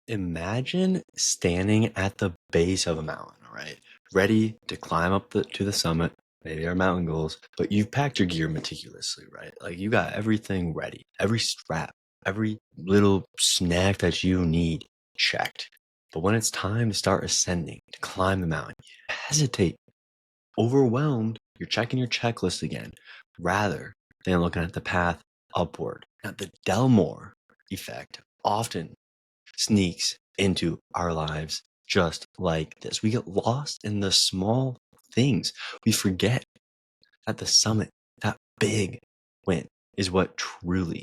Imagine standing at the base of a mountain, all right? Ready to climb up to the summit, maybe our mountain goals, but you've packed your gear meticulously, right? Like you got everything ready, every strap, every little snack that you need checked. But when it's time to start ascending, to climb the mountain, you hesitate, overwhelmed, you're checking your checklist again, rather than looking at the path upward. Now, the Delmore effect often sneaks into our lives just like this. We get lost in the small things. We forget at the summit, that big win is what truly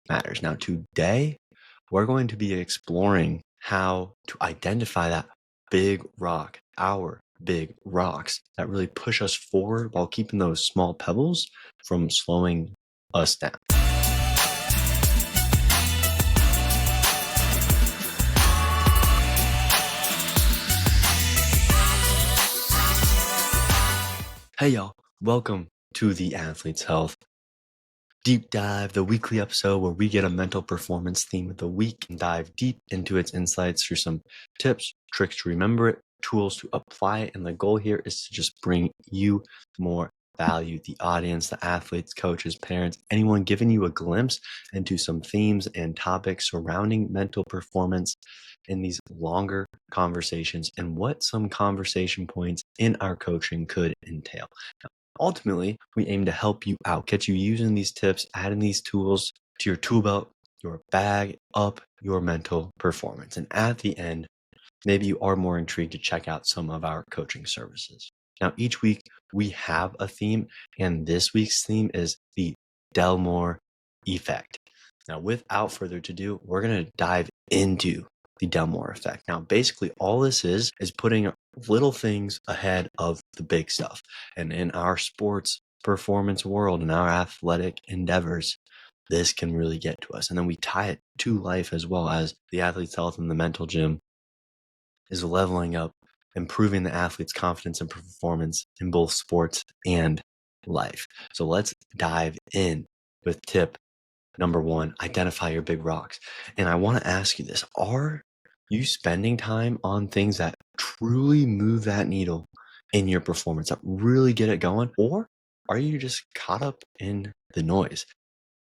matters. Now, today, we're going to be exploring how to identify that big rock, our big rocks that really push us forward while keeping those small pebbles from slowing us down. Hey y'all, welcome to the Athlete's Health Deep Dive, the weekly episode where we get a mental performance theme of the week and dive deep into its insights through some tips, tricks to remember it, tools to apply it. And the goal here is to just bring you more value, the audience, the athletes, coaches, parents, anyone giving you a glimpse into some themes and topics surrounding mental performance in these longer conversations and what some conversation points in our coaching could entail. Now, ultimately, we aim to help you out, get you using these tips, adding these tools to your tool belt, your bag, up your mental performance. And at the end, maybe you are more intrigued to check out some of our coaching services. Now, each week we have a theme, and this week's theme is the Delmore Effect. Now, without further ado, we're going to dive into the Delmore Effect. Now, basically, all this is putting little things ahead of the big stuff. And in our sports performance world, in our athletic endeavors, this can really get to us. And then we tie it to life as well, as the athlete's health and the mental gym is leveling up, improving the athlete's confidence and performance in both sports and life. So let's dive in with tip number one: identify your big rocks. And I want to ask you this: are you spending time on things that truly move that needle in your performance, that really get it going? Or are you just caught up in the noise?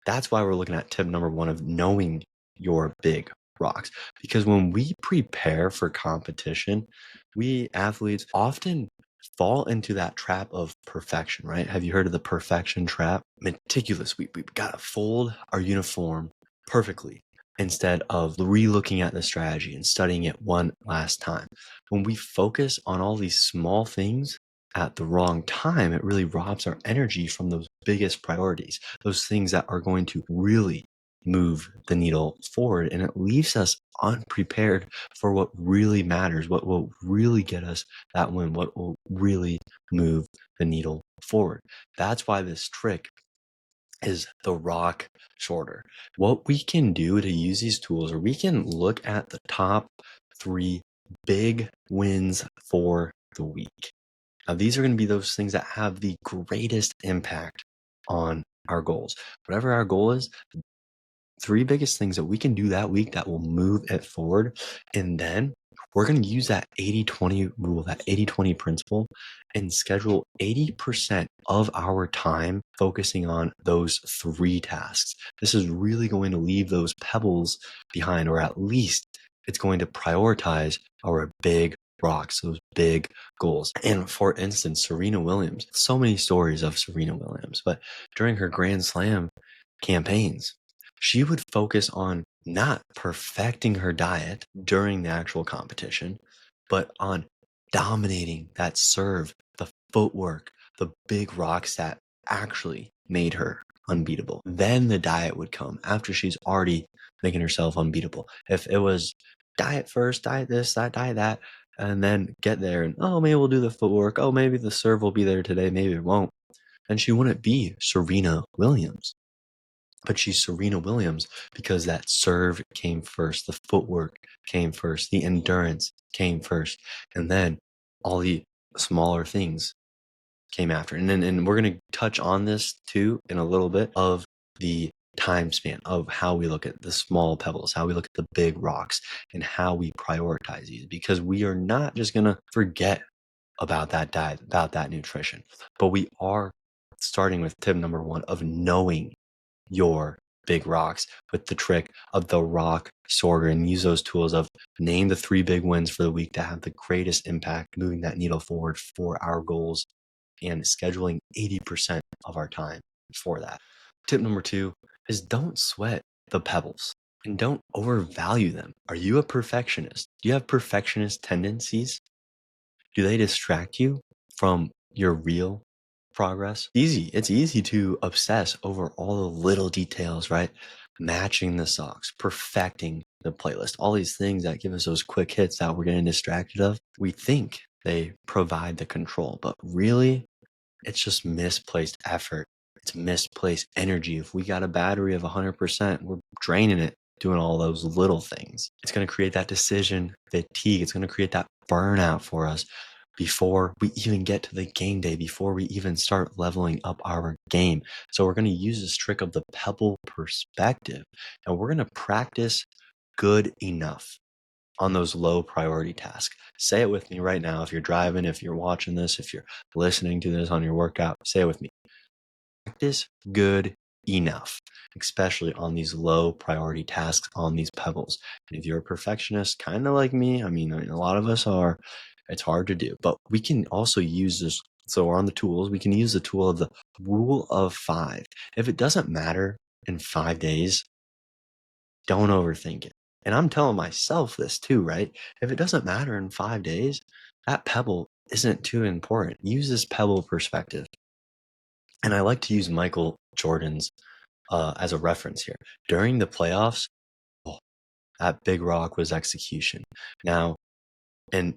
That's why we're looking at tip number one of knowing your big rocks. Because when we prepare for competition, we athletes often fall into that trap of perfection, right? Have you heard of the perfection trap? Meticulous. We've got to fold our uniform perfectly instead of re-looking at the strategy and studying it one last time. When we focus on all these small things at the wrong time, it really robs our energy from those biggest priorities, those things that are going to really move the needle forward. And it leaves us unprepared for what really matters, what will really get us that win, what will really move the needle forward. That's why this trick is the rock shorter. What we can do to use these tools, or we can look at the top 3 big wins for the week. Now, these are going to be those things that have the greatest impact on our goals. Whatever our goal is, 3 biggest things that we can do that week that will move it forward. And then we're going to use that 80-20 rule, that 80-20 principle, and schedule 80% of our time focusing on those 3 tasks. This is really going to leave those pebbles behind, or at least it's going to prioritize our big rocks, those big goals. And for instance, Serena Williams, so many stories of Serena Williams, but during her Grand Slam campaigns, she would focus on not perfecting her diet during the actual competition, but on dominating that serve, the footwork, the big rocks that actually made her unbeatable. Then the diet would come after she's already making herself unbeatable. If it was diet first, diet this, diet that, and then get there and, oh, maybe we'll do the footwork. Oh, maybe the serve will be there today. Maybe it won't. And she wouldn't be Serena Williams. But she's Serena Williams because that serve came first, the footwork came first, the endurance came first, and then all the smaller things came after. And we're going to touch on this too in a little bit of the time span of how we look at the small pebbles, how we look at the big rocks, and how we prioritize these, because we are not just going to forget about that diet, about that nutrition, but we are starting with tip number one of knowing your big rocks with the trick of the rock sorter, and use those tools of name the 3 big wins for the week that have the greatest impact moving that needle forward for our goals, and scheduling 80% of our time for that. Tip number 2 is don't sweat the pebbles and don't overvalue them. Are you a perfectionist? Do you have perfectionist tendencies? Do they distract you from your real progress? It's easy to obsess over all the little details, right? Matching the socks, perfecting the playlist, all these things that give us those quick hits that we're getting distracted of. We think they provide the control, but really it's just misplaced effort. It's misplaced energy. If we got a battery of 100%, we're draining it doing all those little things. It's going to create that decision fatigue. It's going to create that burnout for us before we even get to the game day, before we even start leveling up our game. So we're going to use this trick of the pebble perspective, and we're going to practice good enough on those low priority tasks. Say it with me right now. If you're driving, if you're watching this, if you're listening to this on your workout, say it with me. Practice good enough, especially on these low priority tasks, on these pebbles. And if you're a perfectionist, kind of like me, I mean, a lot of us are, it's hard to do, but we can also use this. So we're on the tools. We can use the tool of the rule of 5. If it doesn't matter in 5 days, don't overthink it. And I'm telling myself this too, right? If it doesn't matter in 5 days, that pebble isn't too important. Use this pebble perspective. And I like to use Michael Jordan's as a reference here. During the playoffs, that big rock was execution. Now, and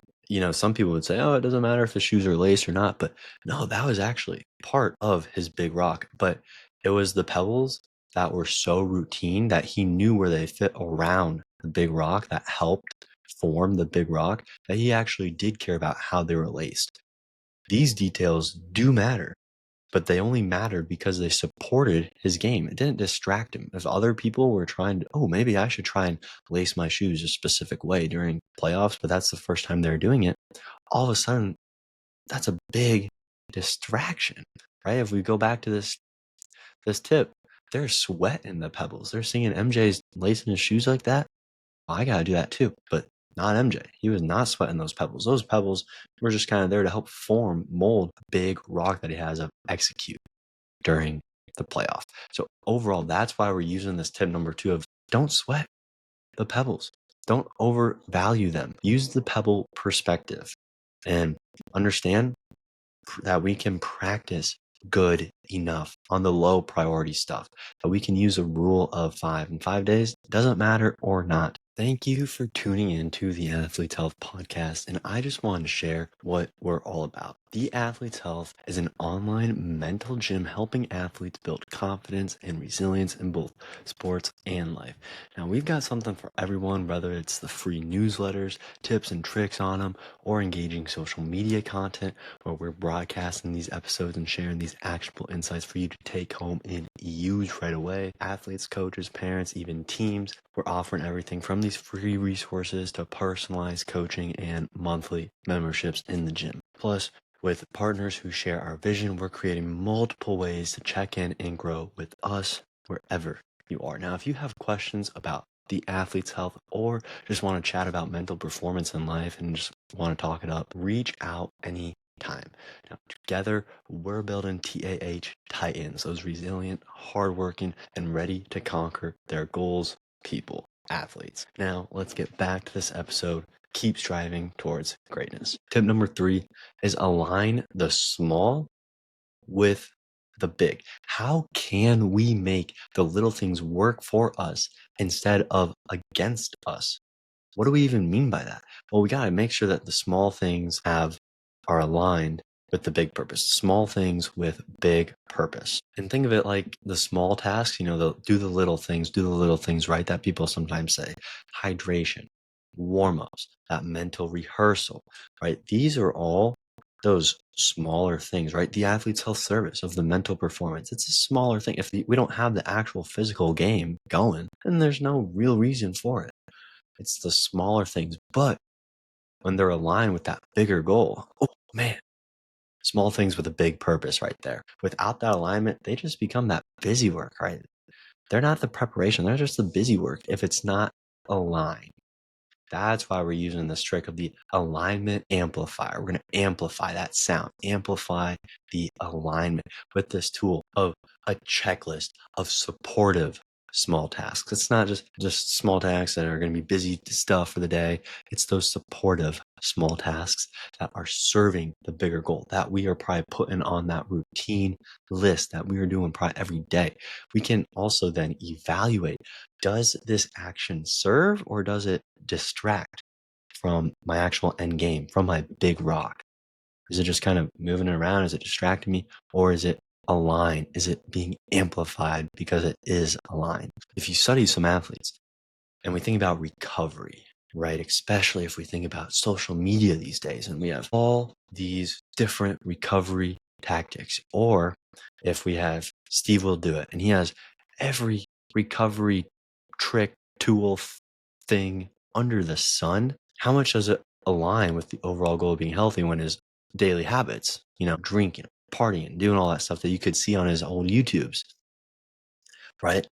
some people would say, "Oh, it doesn't matter if the shoes are laced or not." But no, that was actually part of his big rock. But it was the pebbles that were so routine that he knew where they fit around the big rock that helped form the big rock, that he actually did care about how they were laced. These details do matter, but they only mattered because they supported his game. It didn't distract him. If other people were trying to, oh, maybe I should try and lace my shoes a specific way during playoffs, but that's the first time they're doing it, all of a sudden, that's a big distraction, right? If we go back to this tip, there's sweat in the pebbles. They're seeing MJ's lacing his shoes like that. Well, I got to do that too, but not MJ. He was not sweating those pebbles. Those pebbles were just kind of there to help mold a big rock that he has to execute during the playoff. So overall, that's why we're using this tip number 2 of don't sweat the pebbles. Don't overvalue them. Use the pebble perspective and understand that we can practice good enough on the low priority stuff, that we can use a rule of 5 in 5 days, doesn't matter or not. Thank you for tuning in to the Athlete's Health podcast, and I just wanted to share what we're all about. The Athlete's Health is an online mental gym helping athletes build confidence and resilience in both sports and life. Now, we've got something for everyone, whether it's the free newsletters, tips and tricks on them, or engaging social media content where we're broadcasting these episodes and sharing these actionable insights for you to take home and use right away. Athletes, coaches, parents, even teams, we're offering everything from these free resources to personalized coaching and monthly memberships in the gym. Plus, with partners who share our vision, we're creating multiple ways to check in and grow with us wherever you are. Now, if you have questions about the Athlete's Health or just want to chat about mental performance in life and just want to talk it up, reach out anytime. Now, together, we're building TAH Titans, those resilient, hardworking, and ready to conquer their goals people, athletes. Now, let's get back to this episode. Keep striving towards greatness. Tip number 3 is align the small with the big. How can we make the little things work for us instead of against us? What do we even mean by that? Well, we got to make sure that the small things are aligned with the big purpose. Small things with big purpose. And think of it like the small tasks, do the little things, right? That people sometimes say. Hydration, warm-ups, that mental rehearsal, right? These are all those smaller things, right? The athlete's health service of the mental performance. It's a smaller thing. If we don't have the actual physical game going, then there's no real reason for it. It's the smaller things. But when they're aligned with that bigger goal, oh man, small things with a big purpose right there. Without that alignment, they just become that busy work, right? They're not the preparation, they're just the busy work if it's not aligned. That's why we're using this trick of the alignment amplifier. We're going to amplify that sound, amplify the alignment with this tool of a checklist of supportive small tasks. It's not just small tasks that are going to be busy stuff for the day. It's those supportive small tasks that are serving the bigger goal that we are probably putting on that routine list that we are doing probably every day. We can also then evaluate, does this action serve or does it distract from my actual end game, from my big rock? Is it just kind of moving it around? Is it distracting me? Or is it aligned? Is it being amplified because it is aligned? If you study some athletes and we think about recovery, right? Especially if we think about social media these days and we have all these different recovery tactics, or if we have Steve Will Do It and he has every recovery trick, tool, thing under the sun, how much does it align with the overall goal of being healthy when his daily habits, drinking, partying, doing all that stuff that you could see on his old YouTubes, right?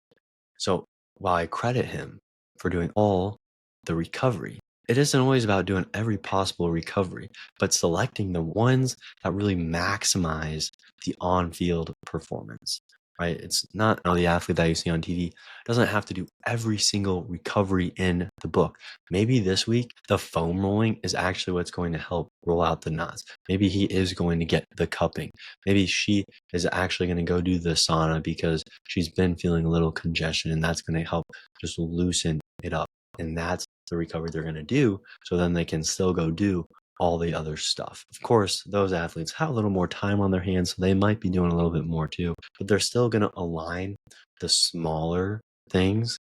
So while I credit him for doing all the recovery, it isn't always about doing every possible recovery, but selecting the ones that really maximize the on-field performance, right? It's not the athlete that you see on TV doesn't have to do every single recovery in the book. Maybe this week, the foam rolling is actually what's going to help roll out the knots. Maybe he is going to get the cupping. Maybe she is actually going to go do the sauna because she's been feeling a little congestion, and that's going to help just loosen it up. And that's the recovery they're going to do. So then they can still go do all the other stuff. Of course, those athletes have a little more time on their hands, so they might be doing a little bit more too, but they're still going to align the smaller things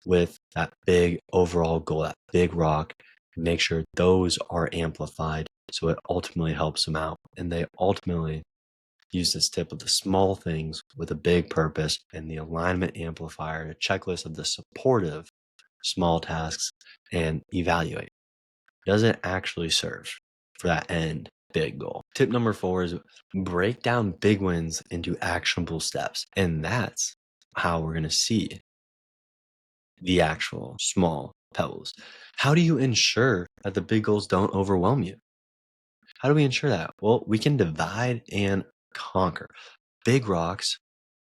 with that big overall goal, that big rock, and make sure those are amplified. So it ultimately helps them out. And they ultimately use this tip of the small things with a big purpose and the alignment amplifier, a checklist of the supportive small tasks, and evaluate. Does it actually serve for that end big goal? Tip number 4 is break down big wins into actionable steps. And that's how we're going to see the actual small pebbles. How do you ensure that the big goals don't overwhelm you? How do we ensure that? Well, we can divide and conquer. Big rocks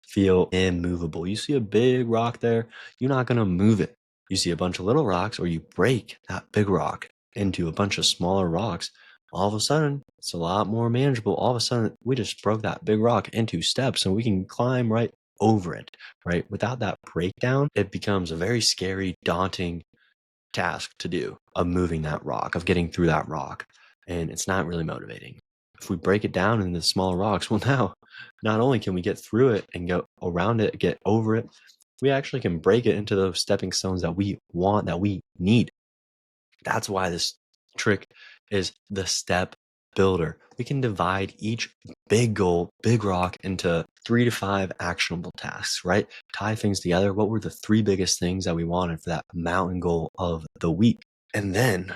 feel immovable. You see a big rock there, you're not going to move it. You see a bunch of little rocks, or you break that big rock into a bunch of smaller rocks. All of a sudden, it's a lot more manageable. All of a sudden, we just broke that big rock into steps and we can climb right over it, right? Without that breakdown, it becomes a very scary, daunting task to do of moving that rock, of getting through that rock. And it's not really motivating. If we break it down into smaller rocks, well, now not only can we get through it and go around it, get over it, we actually can break it into those stepping stones that we want, that we need. That's why this trick is the step builder. We can divide each big goal, big rock into 3 to 5 actionable tasks, right? Tie things together. What were the 3 biggest things that we wanted for that mountain goal of the week? And then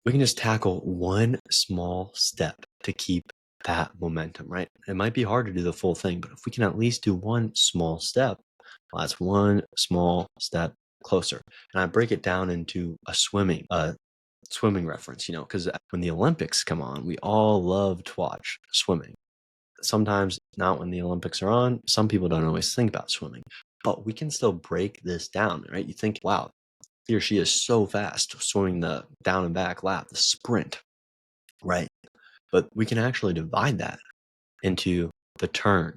we can just tackle one small step to keep that momentum, right? It might be hard to do the full thing, but if we can at least do one small step, well, that's one small step closer. And I break it down into a swimming reference, because when the Olympics come on, we all love to watch swimming. Sometimes not when the Olympics are on. Some people don't always think about swimming, but we can still break this down, right? You think, wow, he or she is so fast swimming the down and back lap, the sprint, right? But we can actually divide that into the turn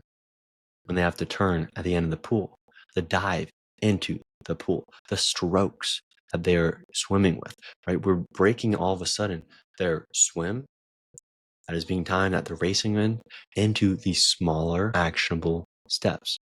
when they have to turn at the end of the pool, the dive into the pool, the strokes that they're swimming with, right? We're breaking all of a sudden their swim that is being timed at the racing in into these smaller actionable steps.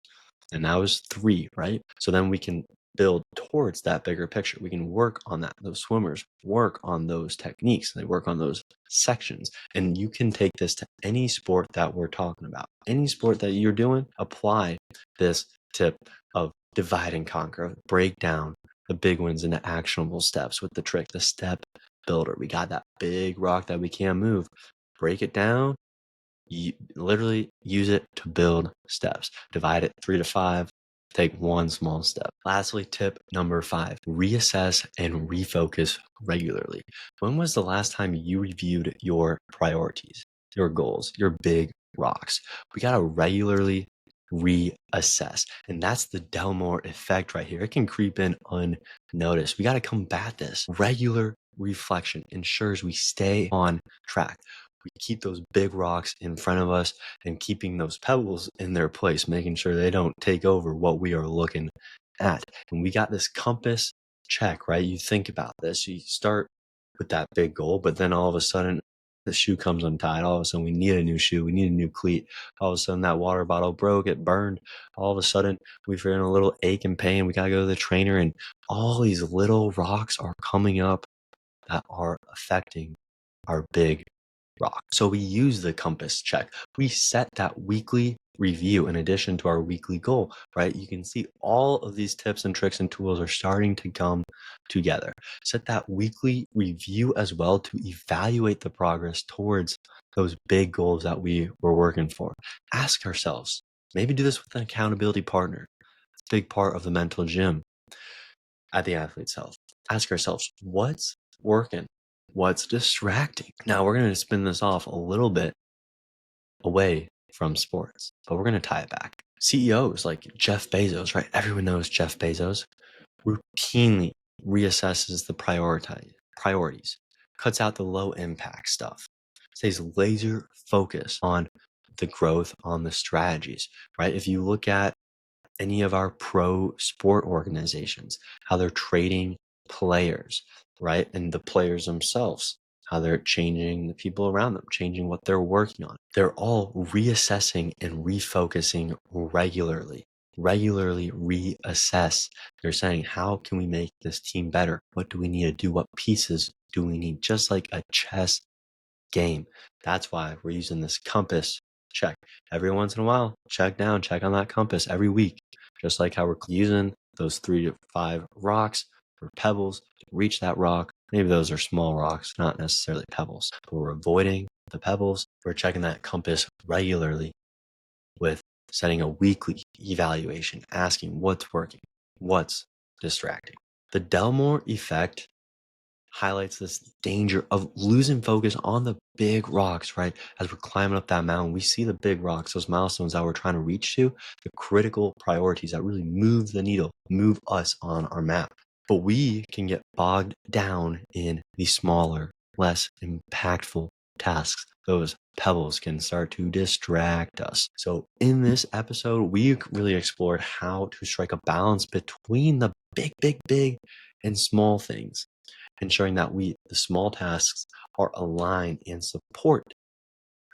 And that was 3, right? So then we can build towards that bigger picture. We can work on that. Those swimmers work on those techniques. They work on those sections. And you can take this to any sport that we're talking about. Any sport that you're doing, apply this tip of divide and conquer, break down the big ones into actionable steps with the trick, the step builder. We got that big rock that we can't move. Break it down. You literally use it to build steps. Divide it 3 to 5. Take one small step. Lastly, tip number 5, reassess and refocus regularly. When was the last time you reviewed your priorities, your goals, your big rocks? We got to regularly reassess. And that's the Delmore effect right here. It can creep in unnoticed. We got to combat this. Regular reflection ensures we stay on track. We keep those big rocks in front of us and keeping those pebbles in their place, making sure they don't take over what we are looking at. And we got this compass check, right? You think about this. You start with that big goal, but then all of a sudden the shoe comes untied. All of a sudden we need a new shoe. We need a new cleat. All of a sudden that water bottle broke, it burned. All of a sudden we feel in a little ache and pain. We got to go to the trainer, and all these little rocks are coming up that are affecting our big rock. So we use the compass check. We set that weekly review in addition to our weekly goal, right? You can see all of these tips and tricks and tools are starting to come together. Set that weekly review as well to evaluate the progress towards those big goals that we were working for. Ask ourselves, maybe do this with an accountability partner. It's a big part of the mental gym at the athlete's health. Ask ourselves, what's working? What's distracting? Now we're going to spin this off a little bit away from sports, but we're going to tie it back. CEOs like Jeff Bezos, right? Everyone knows Jeff Bezos routinely reassesses the priorities, cuts out the low impact stuff, stays laser focused on the growth, on the strategies, right? If you look at any of our pro sport organizations, how they're trading players, right? And the players themselves, how they're changing the people around them, changing what they're working on. They're all reassessing and refocusing regularly. Regularly reassess. They're saying, how can we make this team better? What do we need to do? What pieces do we need? Just like a chess game. That's why we're using this compass check. Every once in a while, check on that compass every week. Just like how we're using those 3 to 5 rocks or pebbles to reach that rock. Maybe those are small rocks, not necessarily pebbles, but we're avoiding the pebbles. We're checking that compass regularly with setting a weekly evaluation, asking what's working, what's distracting. The Delmore effect highlights this danger of losing focus on the big rocks, right? As we're climbing up that mountain, we see the big rocks, those milestones that we're trying to reach to, the critical priorities that really move the needle, move us on our map. But we can get bogged down in the smaller, less impactful tasks. Those pebbles can start to distract us. So in this episode, we really explored how to strike a balance between the big, and small things, ensuring that the small tasks are aligned and support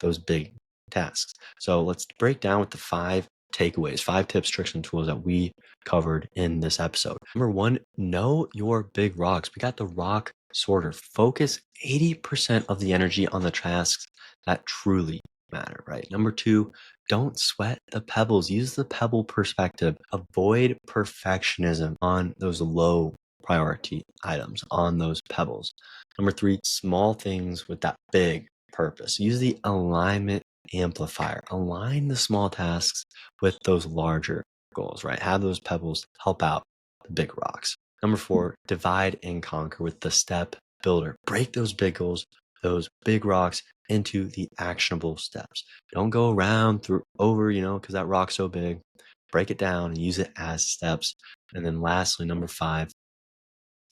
those big tasks. So let's break down with the 5 takeaways, 5 tips, tricks, and tools that we covered in this episode. Number 1, know your big rocks. We got the rock sorter. Focus 80% of the energy on the tasks that truly matter, right? Number 2, don't sweat the pebbles. Use the pebble perspective. Avoid perfectionism on those low priority items, on those pebbles. Number 3, small things with that big purpose. Use the alignment amplifier. Align the small tasks with those larger goals, right? Have those pebbles help out the big rocks. Number 4, divide and conquer with the step builder. Break those big goals, those big rocks into the actionable steps. Don't go around because that rock's so big. Break it down and use it as steps. And then lastly, number 5,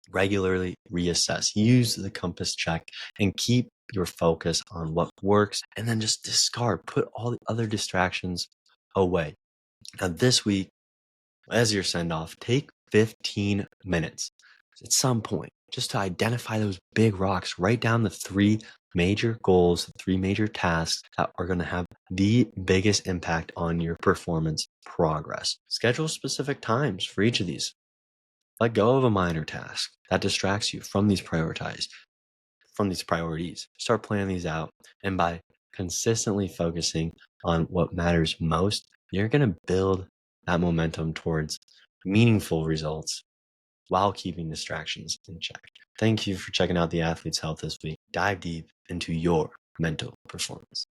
regularly reassess. Use the compass check and keep your focus on what works, and then just discard, put all the other distractions away. Now, this week, as your send off, take 15 minutes at some point just to identify those big rocks. Write down the 3 major goals, the 3 major tasks that are going to have the biggest impact on your performance progress. Schedule specific times for each of these. Let go of a minor task that distracts you from these priorities. Start planning these out. And by consistently focusing on what matters most, you're going to build that momentum towards meaningful results while keeping distractions in check. Thank you for checking out the Athlete's Health this week. Dive deep into your mental performance.